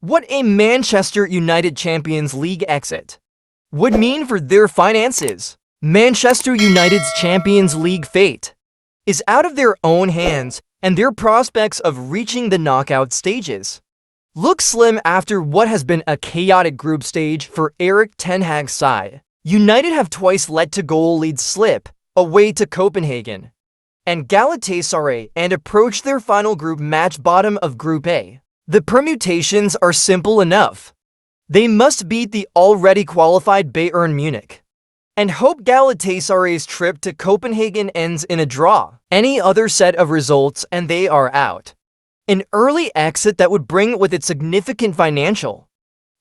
What a Manchester United Champions League exit would mean for their finances. Manchester United's Champions League fate is out of their own hands, and their prospects of reaching the knockout stages look slim after what has been a chaotic group stage for Erik Ten Hag's side. United have twice let goal leads slip away to Copenhagen and Galatasaray and approach their final group match bottom of Group A. The permutations are simple enough. They must beat the already qualified Bayern Munich and hope Galatasaray's trip to Copenhagen ends in a draw. Any other set of results and they are out. An early exit that would bring with it significant financial,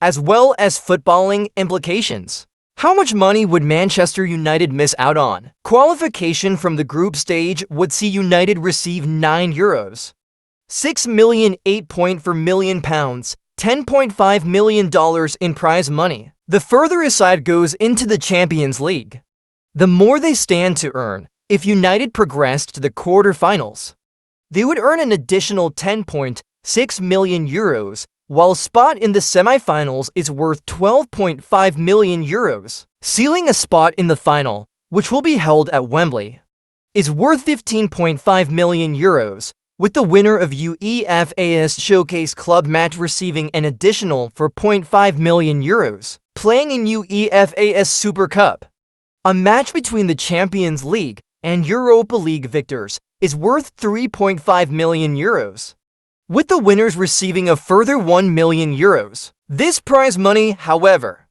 as well as footballing implications. How much money would Manchester United miss out on? Qualification from the group stage would see United receive €9, 6 million, 8.4 million pounds, $10.5 million in prize money. The further a side goes into the Champions League, the more they stand to earn. If United progressed to the quarter-finals, they would earn an additional €10.6 million, while a spot in the semi-finals is worth €12.5 million. Sealing a spot in the final, which will be held at Wembley, is worth €15.5 million, with the winner of UEFA's Showcase Club match receiving an additional €4.5 million, playing in UEFA's Super Cup. A match between the Champions League and Europa League victors is worth €3.5 million, with the winners receiving a further €1 million. This prize money, however,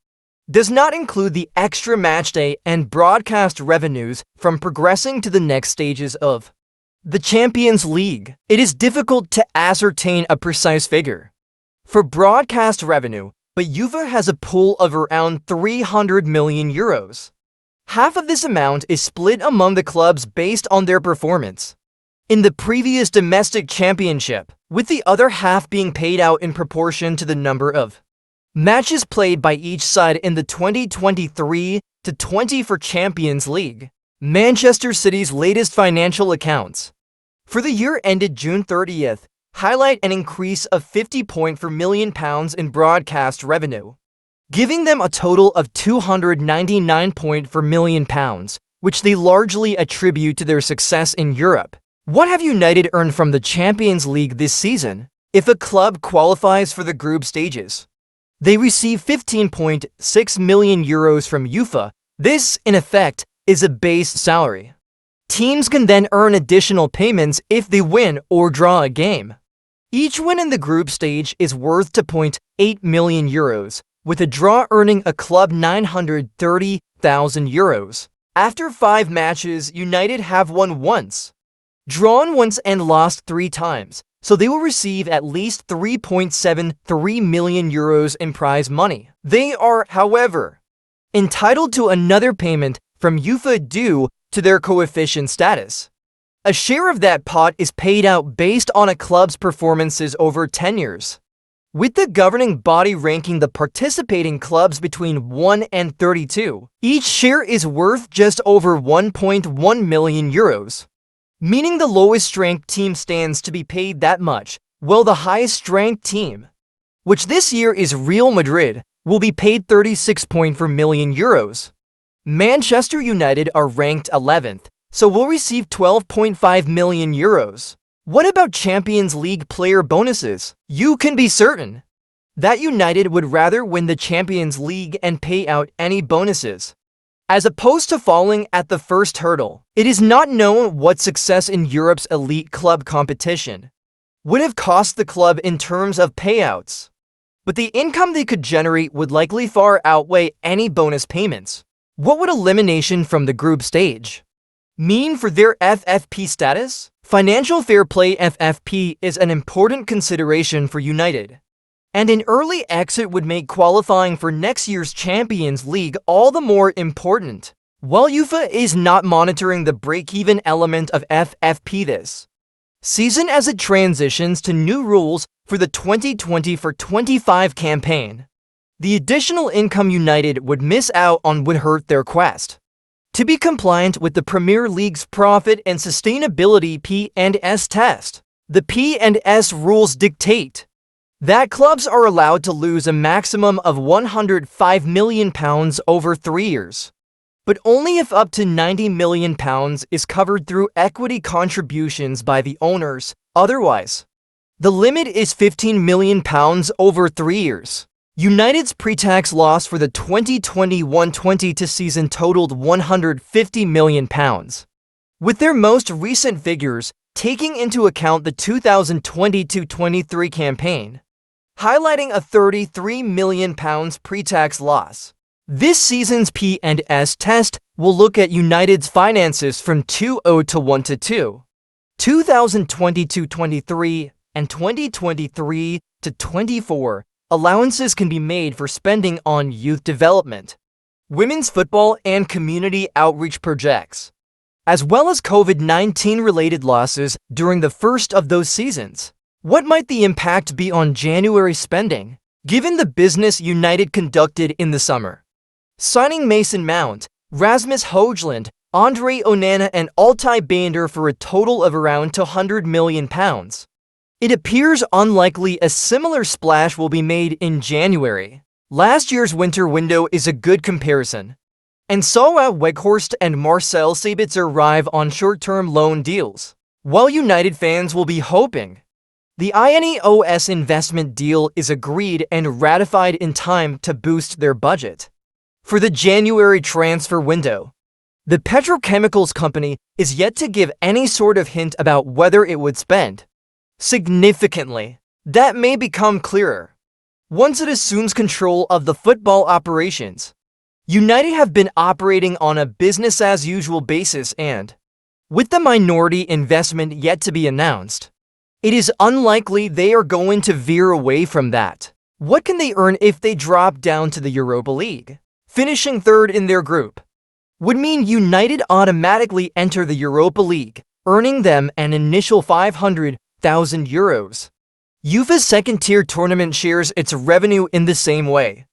does not include the extra matchday and broadcast revenues from progressing to the next stages of the Champions League. It is difficult to ascertain a precise figure for broadcast revenue, but UEFA has a pool of around €300 million. Half of this amount is split among the clubs based on their performance in the previous domestic championship, with the other half being paid out in proportion to the number of matches played by each side in the 2023-24 Champions League. Manchester City's latest financial accounts for the year ended June 30th highlight an increase of £50.4 million in broadcast revenue, giving them a total of £299.4 million, which they largely attribute to their success in Europe. What have United earned from the Champions League this season? If a club qualifies for the group stages, they receive €15.6 million from UEFA. This, in effect, is a base salary. Teams can then earn additional payments if they win or draw a game. Each win in the group stage is worth €2.8 million, with a draw earning a club €930,000. After 5 matches, United have won once, drawn once and lost 3 times, so they will receive at least €3.73 million in prize money. They are, however, entitled to another payment from UEFA due to their coefficient status. A share of that pot is paid out based on a club's performances over 10 years, with the governing body ranking the participating clubs between 1 and 32. Each share is worth just over €1.1 million, meaning the lowest-ranked team stands to be paid that much, while the highest-ranked team, which this year is Real Madrid, will be paid €36.4 million. Manchester United are ranked 11th, so will receive €12.5 million. What about Champions League player bonuses? You can be certain that United would rather win the Champions League and pay out any bonuses, as opposed to falling at the first hurdle. It is not known what success in Europe's elite club competition would have cost the club in terms of payouts, but the income they could generate would likely far outweigh any bonus payments. What would elimination from the group stage mean for their FFP status? Financial fair play FFP is an important consideration for United, and an early exit would make qualifying for next year's Champions League all the more important. While UEFA is not monitoring the break-even element of FFP this season as it transitions to new rules for the 2024-25 campaign, the additional income United would miss out on would hurt their quest to be compliant with the Premier League's Profit and Sustainability P&S test. The P&S rules dictate that clubs are allowed to lose a maximum of £105 million over 3 years, but only if up to £90 million is covered through equity contributions by the owners. Otherwise, the limit is £15 million over 3 years. United's pre-tax loss for the 2021-22 season totaled £150 million. With their most recent figures taking into account the 2022-23 campaign, highlighting a £33 million pre-tax loss. This season's P&S test will look at United's finances from 2021-22, 2022-23, and 2023-24. Allowances can be made for spending on youth development, women's football, and community outreach projects, as well as COVID-19 related losses during the first of those seasons. What might the impact be on January spending, given the business United conducted in the summer? Signing Mason Mount, Rasmus Højlund, Andre Onana, and Altay Baynder for a total of around £200 million. It appears unlikely a similar splash will be made in January. Last year's winter window is a good comparison, and saw Weghorst and Marcel Sabitzer arrive on short-term loan deals. While United fans will be hoping the INEOS investment deal is agreed and ratified in time to boost their budget for the January transfer window, the petrochemicals company is yet to give any sort of hint about whether it would spend significantly. That may become clearer once it assumes control of the football operations. United have been operating on a business-as-usual basis, and with the minority investment yet to be announced, it is unlikely they are going to veer away from that. What can they earn if they drop down to the Europa League? Finishing third in their group would mean United automatically enter the Europa League, earning them an initial €500,000. UEFA's second-tier tournament shares its revenue in the same way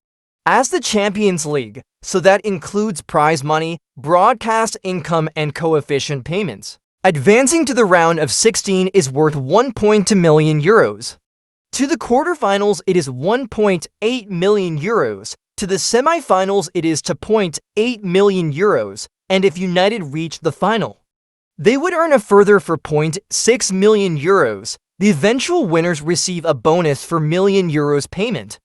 as the Champions League, so that includes prize money, broadcast income, and coefficient payments. Advancing to the round of 16 is worth €1.2 million. To the quarterfinals, it is €1.8 million. To the semi-finals, it is €2.8 million. And if United reach the final, they would earn a further €4.6 million. The eventual winners receive a bonus for €1 million payment.